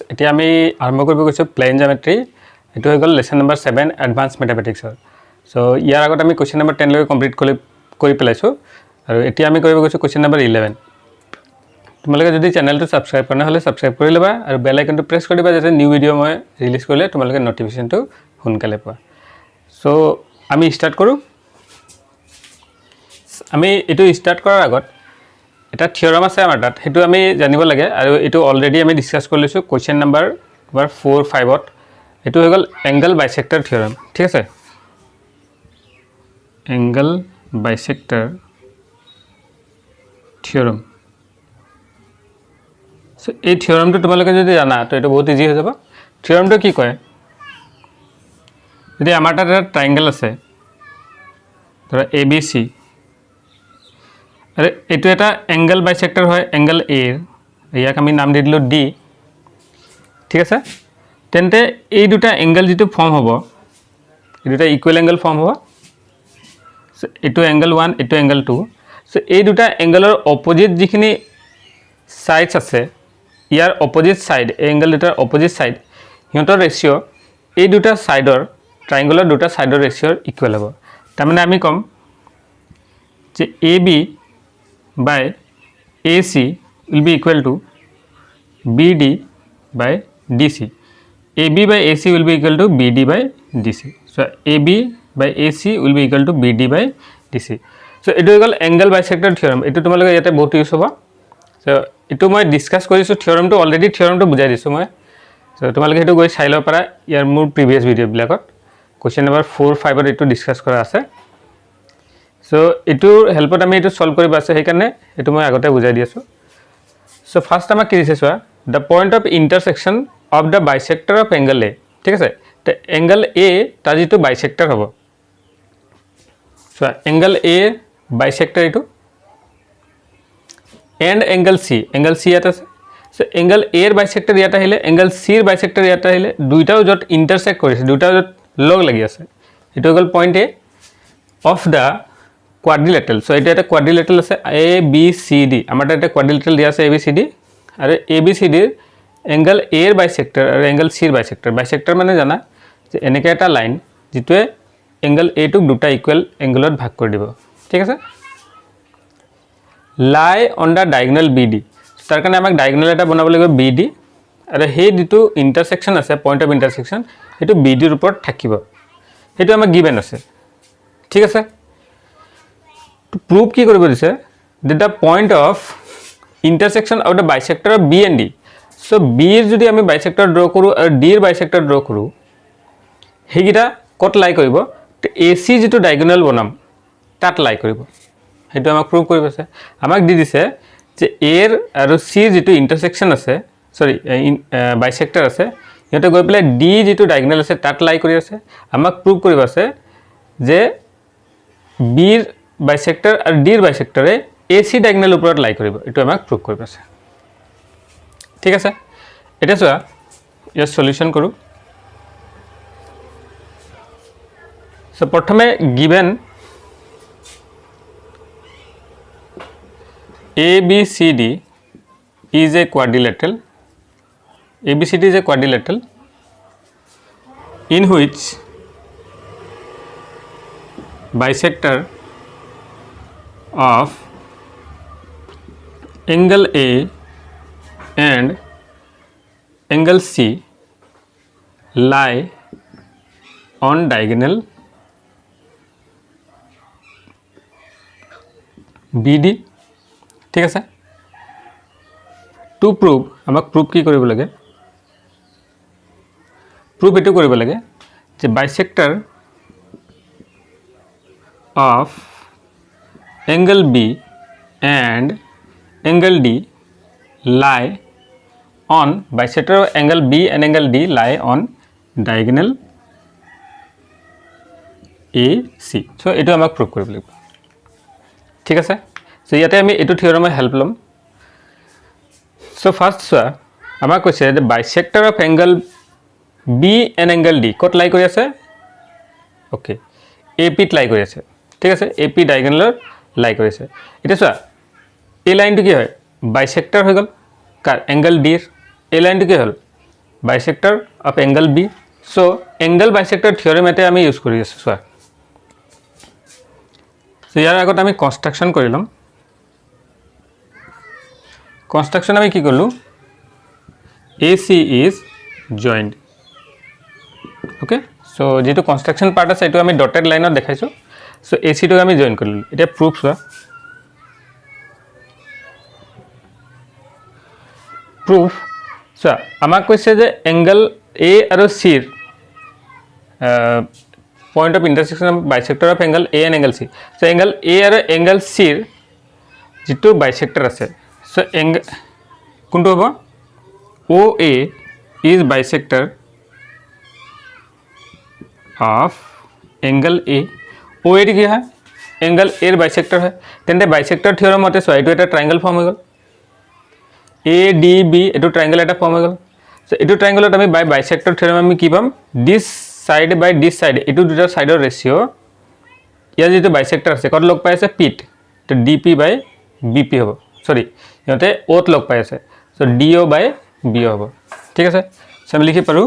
এতিয়া আমি আৰম্ভ কৰিব গৈছোঁ প্লেন জিঅ'মেট্ৰি এটো হৈ গ'ল লেসন নম্বৰ 7 এডভান্স ম্যাথমেটিক্সৰ সো ইয়াৰ আগত আমি কোৱেশ্চন নম্বৰ 10 লৈকে কমপ্লিট কৰি পেলাইছো আৰু এতিয়া আমি কৰিব গৈছোঁ কোৱেশ্চন নম্বৰ 11 তোমালোকে যদি চেনেলটো সাবস্ক্ৰাইব কৰা নহলে সাবস্ক্ৰাইব কৰি লবা আৰু বেল আইকনটো প্ৰেছ কৰি দিবা যাতে নিউ ভিডিও মই ৰিলিজ কৰিলে তোমালোকে নটিফিকেশনটো সোনকালে পোৱা সো আমি স্টাৰ্ট কৰো আমি এটো স্টাৰ্ট কৰাৰ আগত এটা থিওৰাম আছে আমাৰ তাত হেতু আমি জানিব লাগে আৰু এটো অলৰেডি আমি ডিসকাস কৰি লৈছো কোৱেশ্চন নম্বৰ 4 5 ত এটো হৈ গল এংগল বাইসেক্টৰ থিওৰাম ঠিক আছে এংগল বাইসেক্টৰ থিওৰাম সো এই থিওৰামটো তোমালোকে যদি জানা তো এটো বহুত ইজি হৈ যাব থিওৰামটো কি কয় যদি আমাৰ তাত এটা ট্ৰায়াঙ্গল আছে ধৰা ABC अरे एटो एटा एंगल बाइसेक्टर है एंगल ए याक आमी नाम दि दिलो डी ठीक আছে তেন্তে এই দুটা এংগল যেটো ফর্ম হবো এই দুটা ইকুয়াল এংগল ফর্ম হবো সো এটো এংগল 1 এটো এংগল 2 সো এই দুটা এংগলৰ অপোজিট যিখিনি সাইডস আছে ইয়াৰ অপোজিট সাইড এংগল দুটাৰ অপোজিট সাইড হিহঁতৰ ৰেশিও এই দুটা সাইডৰ ট্ৰায়াঙ্গলৰ দুটা সাইডৰ ৰেশিওৰ ইকুয়াল হ'ব তাৰ মানে আমি কম যে AB by AC will be equal to BD by DC. AB by AC will be equal to BD by DC. So AB by AC will be equal to BD by DC. So it is called angle bisector theorem. It তোমালোকে ইয়াতে বহুত use হ'ব so এটো মই discuss কৰিছো থিওৰাম টো already থিওৰাম টো বুজাই দিছো মই সো তোমালোকে হেতু গৈ চাই ল পাৰা ইয়াৰ মোৰ প্ৰিভিয়াস ভিডিও বিলাকত কোৱেশ্চন নম্বৰ 4 5 ত এটো ডিসকাস কৰা আছে সো এটোৰ হেল্পত আমি এটো সলভ কৰিব আছে হেকাৰণে এটো মই আগতে বুজাই দি আছো সো ফাৰ্স্ট আমাৰ কি দিছে চোৱা the point of intersection of the bisector of angle A ঠিক আছে তে angle A তা যেটো bisector হ'ব সো angle A bisector এটো and angle C ইয়াত আছে সো angle A এর bisector ইয়াত আহিলে angle C এর bisector ইয়াত আহিলে দুইটাও যত intersect কৰিছে দুইটাও যত লগ লাগি আছে এটো গল point A of the quadrilateral so এটা একটা quadrilateral আছে ABCD আমারটা একটা quadrilateral দিয়া আছে ABCD আর ABCD এর অ্যাঙ্গেল A এর বাইসেক্টর আর অ্যাঙ্গেল C এর বাইসেক্টর মানে জানা যে এনেকে একটা লাইন যেটোৱে অ্যাঙ্গেল A টুক দুটা ইকুয়াল অ্যাঙ্গেলত ভাগ কৰি দিব ঠিক আছে lie on the diagonal BD তাৰ কাৰণে আমাক ডায়াগোনাল এটা বনাব লাগিব BD আৰু সেই যেটো ইন্টাৰসেকশন আছে পয়েন্ট অফ ইন্টাৰসেকশন এটো BD ৰ ওপৰত থাকিব এটো আমাক গিভেন আছে ঠিক আছে to prove কি কৰিব দিছে that the point of intersection of the bisector of B and D so B এর যদি আমি bisector draw কৰো আৰু D এৰ bisector draw কৰো হেগিটা কত লাই কৰিব তো AC যেটো ডায়াগোনাল বনাম তাত লাই কৰিব হেতু আমাক প্ৰুভ কৰিব আছে আমাক দি দিছে যে A এৰ আৰু C যেটো ইন্টারসেকশন আছে সরি bisector আছে হেতু গৈ পেলাই D যেটো ডায়াগোনাল আছে তাত লাই কৰি আছে আমাক প্ৰুভ কৰিব আছে যে B এৰ বাইসেক্টৰ আৰ D এৰ বাইসেক্টৰে AC ডায়াগোনাল উপৰত লাই কৰিব এটো আমাক প্ৰুভ কৰিব আছে ঠিক আছে এটা চোৱা ইয়াৰ সলিউশন কৰো সো প্ৰথমে given ABCD is a quadrilateral ABCD is a quadrilateral in which bisector of angle A and angle C lie on diagonal BD ঠিক আছে to prove আমাক proof কি কৰিব লাগে proof এটো কৰিব লাগে যে bisector of angle B and angle D lie on bisector of angle B and angle D lie on diagonal AC so এটো আমাক প্রুভ কৰিব লাগিব ঠিক আছে সো ইয়াতে আমি এটো থিওৰামৰ হেল্প লম সো ফাৰ্স্ট চোৱা আমাক কৈছে যে bisector of angle B and angle D কত লাই কৰি আছে ওকে AP ত লাই কৰি আছে ঠিক আছে AP ডায়াগোনালৰ লাই কৰিছে এটা চোৱা এই লাইনটো কি হয় বাইসেক্টৰ হৈ গল কাৰ এংগল ডি এই লাইনটো কি হল bisector of angle B so angle bisector theorem এটা আমি ইউজ কৰি আছো চোৱা সো ইয়াৰ আগত আমি কনস্ট্ৰাকশন কৰি লম কনস্ট্ৰাকশন আমি কি করলু AC is joined okay so যেটো কনস্ট্রাকশন পার্ট আছে এটো আমি ডটেড লাইনত দেখাইছো সো AC টো আমি জয়েন কৰিলো এটা প্ৰুফ সো proof so আমাক কৈছে যে এংগল A আৰু C ৰ point of intersection of bisector of angle A and angle C so angle A আৰু এংগল C ৰ যেটো বাইসেক্টর আছে so কোনটো হ'ব OA is bisector of angle A OA কি হয় angle A ৰ bisector হয় তেন্তে bisector থিওৰেম মতে সো এটো এটা ট্রায়াঙ্গল ফর্ম হৈ গল ADB এটো ট্রায়াঙ্গল এটা ফর্ম হৈ গল সো এটো ট্রায়াঙ্গলত আমি বাই bisector থিওৰেম আমি কি পাম this side by this side এটো দুটা সাইডৰ ৰেশিও ইয়াৰ যেটো bisector আছে কত লগ পাই আছে পিত তো DP by BP হ'ব সরি ইহতে ওত লগ পাই আছে সো DO by BO হ'ব ঠিক আছে সো আমি লিখি পাৰো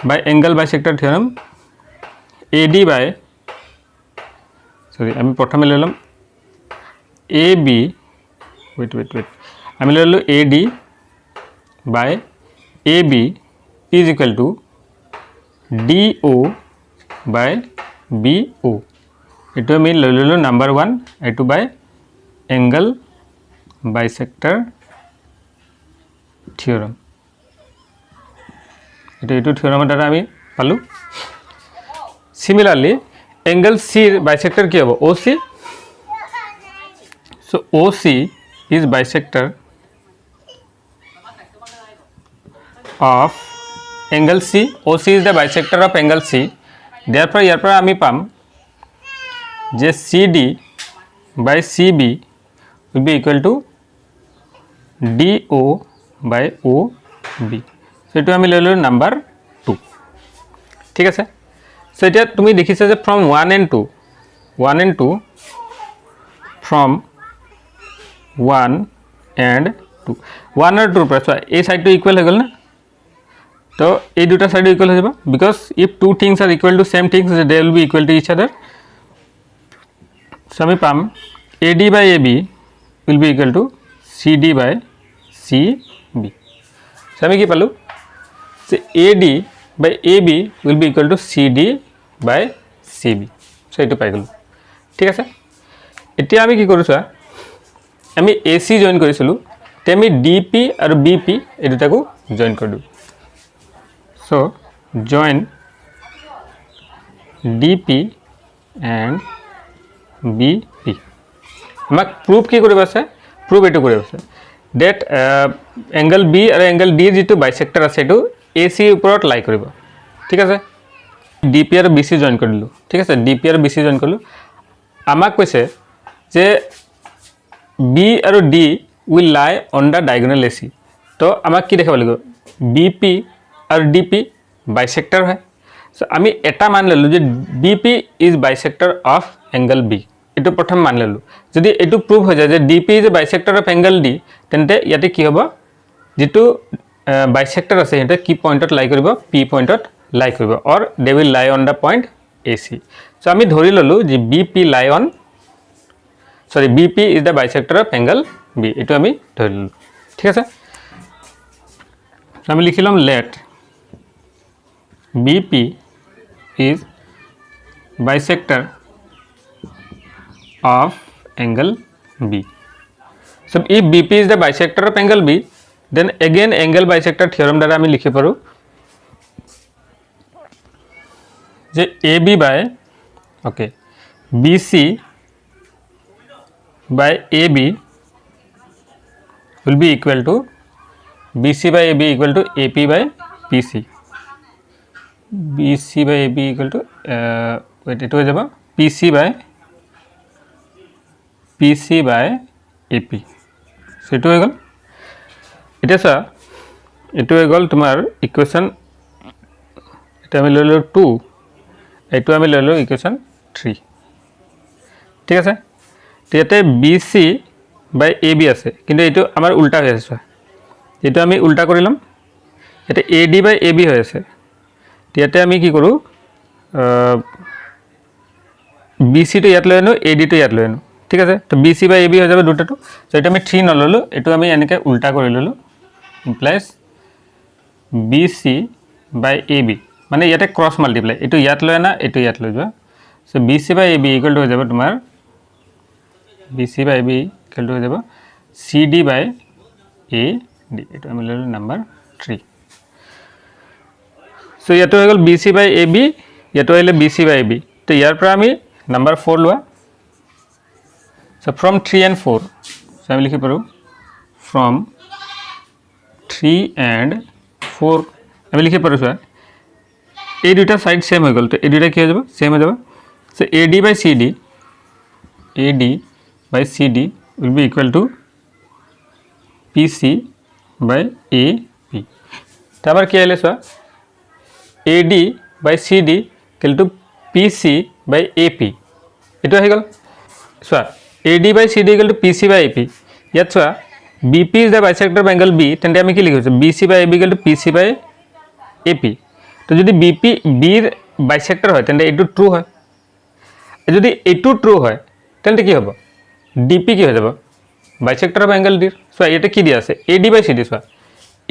by angle bisector theorem AD by sorry আমি প্রথমে লইলাম AB wait আমি লইলো AD by AB is equal to DO by BO এটো আমি লইলো নাম্বার 1 এটো বাই এংগল বাইসেক্টর থিওরেম এটো থিওৰেমৰ দ্বাৰা আমি পালো সিমিলাৰলি এংগল C ৰ বাইসেক্টর কি হ'ব OC so OC is bisector of angle C OC is the bisector of angle C therefore ইয়াৰ পৰা আমি পাম যে CD by CB will be equal to DO by OB so এটো আমি লইলো নাম্বার 2 ঠিক আছে সো এটা তুমি দেখিছা যে from 1 and 2 from 1 and 2 1 and 2 per so a side to equal হৈ গল না তো এই দুটা সাইড ইকুয়াল হৈ যাব because if two things are equal to same things they will be equal to each other so আমি পাম AD by AB will be equal to CD by CB so আমি কি পালো so AD by AB will be equal to CD by CB so এটো পাই গলো ঠিক আছে এতিয়া আমি কি কৰিছো আমি AC জয়েন কৰিছিলো তে আমি DP আৰু BP এই দুটাকো জয়েন কৰিলো so join DP and BP আমাক প্ৰুফ কি কৰিব আছে প্ৰুফ এটো কৰিব আছে that angle B আৰু angle D যেটো বাইসেক্টৰ আছে এটো AC ওপৰত লাই কৰিব ঠিক আছে DP আৰু BC জয়েন কৰিলো ঠিক আছে DP আৰু BC জয়েন কৰিলো আমাক কৈছে যে B আৰু D will lie on the diagonal AC তো আমাক কি দেখাব লাগিব BP আৰু DP বাইসেক্টৰ হয় সো আমি এটা মান ললো যে BP is bisector of angle B এটো প্ৰথম মান ললো যদি এটো প্রুফ হৈ যায় যে DP is a bisector of angle D তেন্তে ইয়াতে কি হ'ব যেটো বাইসেক্টৰ আছে এটা কি পয়েন্টত লাই কৰিব P পয়েন্টত লাই কৰিব or they will lie on the point AC so আমি ধৰি ললো যে BP lie on sorry BP is the bisector of angle B এটো আমি ধৰি ললো ঠিক আছে সো আমি লিখিলাম let BP is bisector of angle B so if BP is the bisector of angle B then again angle bisector theorem দ্বাৰা আমি লিখি পাৰো যে AB by okay BC by AB will be equal to BC by AB equal to AP by PC BC by AB equal to wait it হৈ যাব PC by AP so এটো হৈ গল এটা সা এটো হৈ গল তোমাৰ ইকুয়েশন এটা আমি লইলো 2 এটো আমি লইলো ইকুয়েশন 3 ঠিক আছে তেতে BC by AB আছে কিন্তু এটো আমাৰ উল্টা হৈ আছে এটো আমি উল্টা কৰিলাম ইয়াতে এ ডি বাই এ বি হৈ আছে, ইয়াতে আমি কি কৰোঁ বি চিটো ইয়াত লৈ আনো, এ ডিটো ইয়াত লৈ আনো, ঠিক আছে। তো B C by A B হৈ যাব দুটাটো। তো এইটো আমি 3 নল'লোঁ, এইটো আমি এনেকৈ উল্টা কৰি ল'লোঁ, implies B C by A B, মানে ইয়াতে ক্ৰছ মাল্টিপ্লাই, এইটো ইয়াত লৈ আনা, এইটো ইয়াত লৈ যোৱা। So' B C by A B equal to হৈ যাব তোমাৰ B C by A B equal to হৈ যাব C D by A D, এইটো আমি লৈ ল'লোঁ নাম্বাৰ 3। চ' ইয়াতো হৈ গ'ল B C by A B, ইয়াতো আহিলে B C by A B. তো ইয়াৰ পৰা আমি নাম্বাৰ 4 লোৱা। চ' ফ্ৰম 3 and 4, চ' আমি লিখিব পাৰোঁ ফ্ৰম 3 and 4 আমি লিখিব পাৰোঁ। চোৱা এই দুটা সাইড সেম হৈ গ'ল, তো এই দুটা কি হৈ যাব সেম হৈ যাব। So' A D by C D, A D by C D will be equal to P C by A P. তাৰপৰা কি আহিলে চোৱা A D by C D equal to P C by A P, এইটো আহি গ'ল। চোৱা A D by C D equal to P C by A P, ইয়াত চোৱা B P is the bisector of angle B, তেন্তে আমি কি লিখিছোঁ B C by A B equal to P C by A P. তো যদি B P বিৰ বাইসেক্টৰ হয় তেন্তে এইটো ট্ৰু হয়, যদি এইটো ট্ৰু হয় তেন্তে কি হ'ব ডি পি কি হৈ যাব বাইসেক্টৰ অফ এংগল ডিৰ। চোৱা ইয়াতে কি দিয়া আছে A D by C D, চোৱা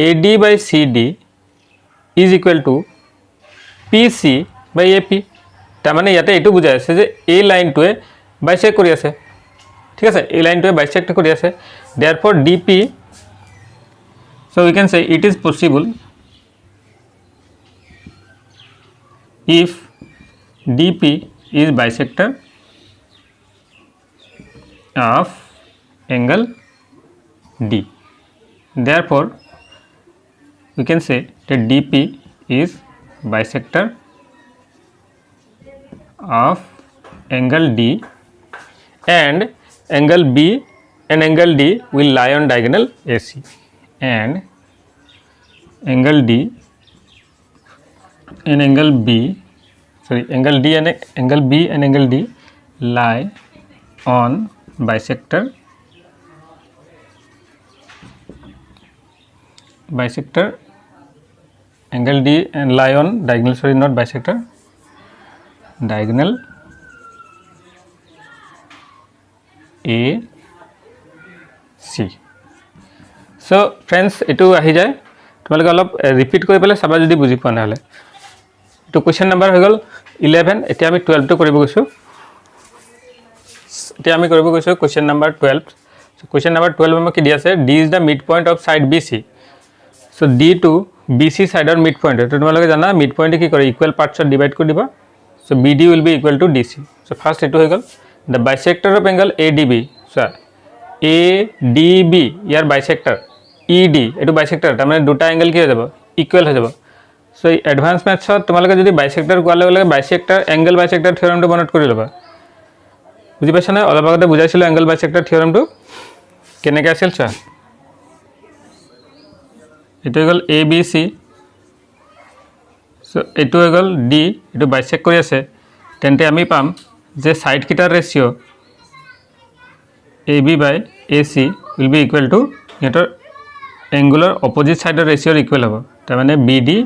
A D by C D is equal to P C by A P. তাৰমানে ইয়াতে এইটো বুজাই আছে যে এই লাইনটোৱে বাইসেক্ট কৰি আছে, ঠিক আছে, এই লাইনটোৱে বাইসেক্ট কৰি আছে। দেয়াৰফৰ D P, so' we can চে it is possible if dp is bisector of angle d, therefore we can say that dp is bisector of angle d and angle b and angle d will lie on diagonal AC, and angle d and angle B, sorry, angle D and angle B and angle D lie on bisector angle D and lie on diagonal, sorry, not bisector, diagonal A C. So friends, এইটো আহি যায়, তোমালোকে অলপ repeat কৰি পেলাই চাবা যদি বুজি পোৱা নহ'লে। তো কুৱেশ্যন নাম্বাৰ হৈ গ'ল 11, এতিয়া আমি 12টো কৰিব গৈছোঁ। Question number 12। So' question number 12 আমাক কি দিয়া আছে D is the mid point of side B C. So' D to B C ছাইডৰ মিড পইণ্ট, তো তোমালোকে জানা মিড পইণ্টে কি কৰে ইকুৱেল পাৰ্টছত ডিভাইড কৰি দিব। So' B D will be equal to D C. So' first এইটো হৈ গ'ল the bisector of angle A D B. চোৱা এ ডি বি ইয়াৰ বাইসেক্টৰ ই ডি, এইটো বাইসেক্টৰ, তাৰমানে দুটা এংগল কি হৈ যাব ইকুৱেল হৈ যাব। চ' এডভান্স মেথছত তোমালোকে যদি বাইসেক্টৰ কোৱাৰ লগে লগে বাইসেক্টৰ এংগল বাইসেক্টৰ থিয়ৰমটো মনত কৰি ল'বা। বুজি পাইছা নহয়? অলপ আগতে বুজাইছিলোঁ এংগল বাইসেক্টৰ থিয়ৰমটো কেনেকৈ আছিল। চোৱা এইটো হৈ গ'ল এ বি চি, চ' এইটো হৈ গ'ল ডি, এইটো বাইসেক্ট কৰি আছে, তেন্তে আমি পাম যে ছাইডকেইটাৰ ratio' A B by A C will be equal to সিহঁতৰ এংগুলৰ অপজিট ছাইডৰ ৰেচিঅ'ৰ ইকুৱেল হ'ব, তাৰমানে B D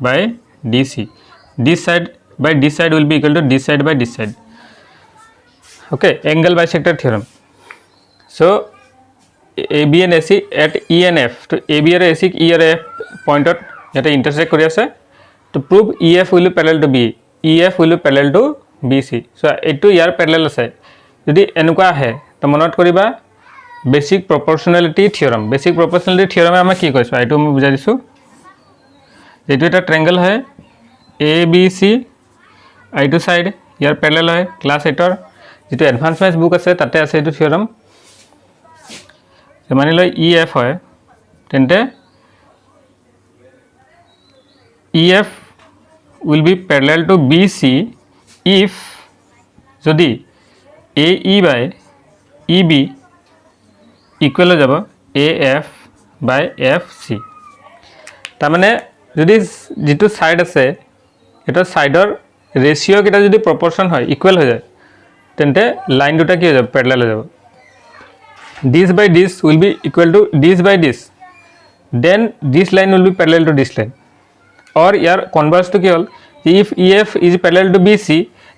by DC, this side by this side will be equal to this side by this side. Okay, angle bisector theorem. So AB and AC at E and F, to AB and AC E and F point at yate intersect kori ase, to prove EF will be parallel to B, EF will be parallel to BC. So etu yar parallel ase, jodi enukwa ahe to monot koriba basic proportionality theorem. Basic proportionality theorem ama ki koiso etu moi bujai disu। এইটো এটা ট্ৰায়াঙ্গল হয় A B C, এইটো side ইয়াৰ প্যাৰেলাল হয়। Class 8ৰ যেটো advance math book আছে তাতে আছে এইটো থিওৰাম। মানি লয় ই এফ হয়, তেন্তে E F will be parallel to B C if যদি A E by E B equal হৈ যাব A F by F C. তাৰমানে যদি যেটো সাইড আছে এটা সাইডৰ ৰেচিঅ' কেইটা যদি প্ৰপৰশন হয় ইকুৱেল হৈ যায় তেন্তে লাইন দুটা কি হৈ যাব প্যাৰেলাল হৈ যাব। This by this will be equal to this by this, then this line will be parallel to this line. Or year converse to কি হ'ল, if EF is parallel to BC,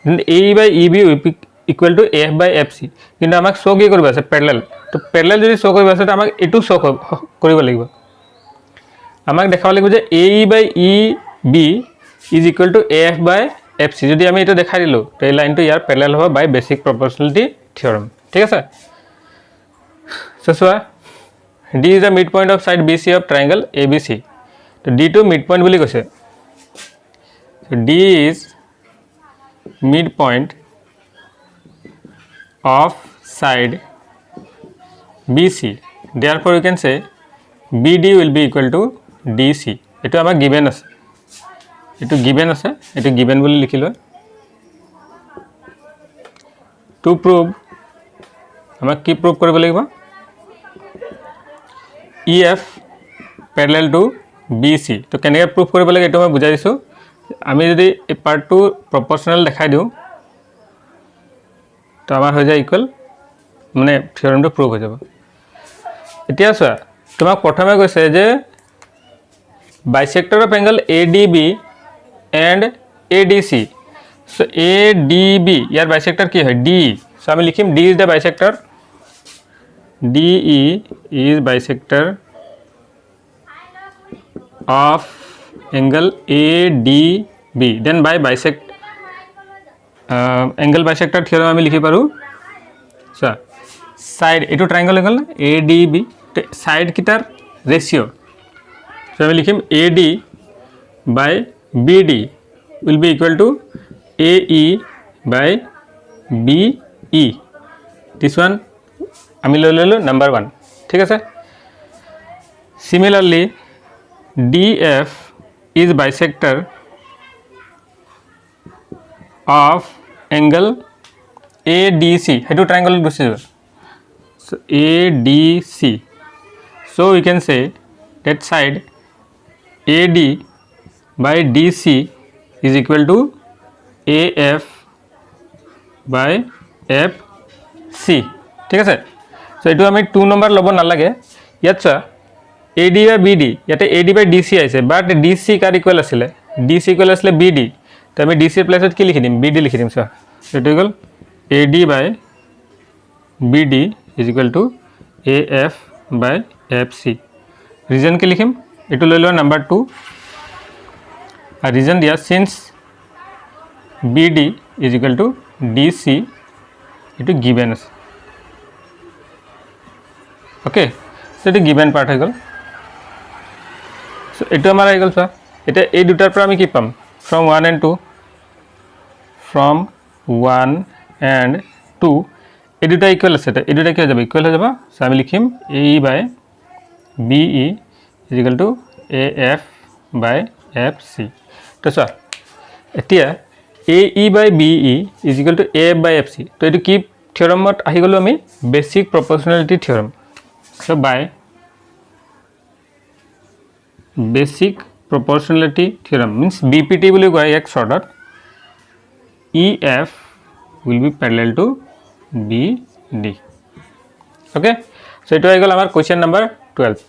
then AE by EB will be equal to AF by FC. কিন্তু আমাক show কি কৰিব আছে, parallel. তো parallel যদি show কৰিব আছে তো আমাক এইটো show কৰিব লাগিব। আমাক দেখাব লাগিব যে AE by EB is equal to AF by FC. যদি আমি এইটো দেখাই দিলোঁ তো এই লাইনটো ইয়াৰ parallel হ'ব by basic proportionality theorem। ঠিক আছে, so চোৱা, D is the midpoint of side BC of triangle ABC. তো D to midpoint বুলি কৈছে। So D is midpoint of side BC. Therefore you can say BD will be equal to DC. এটো আমাক given আছে, এটো given আছে, এটো given বুলি লিখি লয়। To prove আমাক কি prove কৰিব লাগিব, EF parallel to BC. তো কেনেকৈ proof কৰিব লাগে এইটো মই বুজাই দিছোঁ। আমি যদি এই পাৰ্টটো proportional দেখাই দিওঁ তো আমাৰ হৈ যায় ইকুৱেল, মানে থিয়ৰমটো proof হৈ যাব। এতিয়া চোৱা, তোমাক প্ৰথমে কৈছে যে bisector of angle ADB and ADC. So ADB year bisector কি হয়, DE. So আমি লিখিম D is the bisector, DE is bisector of angle ADB. Then by bisect angle bisector theorem আমি লিখি পাৰো, so side এটো triangle হৈ গ'ল না ADB, side কিটাৰ ratio, so আমি লিখিম AD by BD will be equal to AE by BE. This one আমি লৈ ললো number 1। ঠিক আছে, similarly DF is bisector of angle ADC. হেতু triangle গুছি যাব, so ADC. So we can say that side AD by DC is equal to AF by FC. ঠিক আছে, so এটো আমি 2 নম্বৰ ল'ব নালাগে। ইয়াত চোৱা AD by BD, ইয়াতে AD by DC আছে, বাট DC কাৰ ইকুৱেল আছিলে, DC ইকুৱেল আছিলে BD। তো আমি DC ৰ প্লেছত কি লিখি দিম, BD লিখি দিম। চোৱা এইটো হৈ গ'ল AD by BD is equal to AF by FC। Reason কি লিখিম, এইটো লৈ লোৱা নাম্বাৰ 2 আৰু ৰিজন দিয়া since BD is equal to DC, এইটো given আছে। ওকে, so এইটো given part হৈ গ'ল। so এইটো আমাৰ হৈ গ'ল। চোৱা এতিয়া এই দুটাৰ পৰা আমি কি পাম, from 1 and 2, from 1 and 2 এই দুটা ইকুৱেল আছে, এই দুটা কি হৈ যাব, ইকুৱেল হৈ যাব। so আমি লিখিম AE by BE is equal to AF by FC। তো চোৱা এতিয়া AE by BE is equal to AF by FC। তো এইটো কি থিয়ৰমত আহি গ'লো আমি, basic প্ৰপৰ্চনেলিটি থিয়ৰম। so by basic proportionality theorem means BPT বুলি কয় এক শৰ্টত, EF will be parallel to BD। okay, so এইটো হৈ গ'ল আমাৰ question number 12।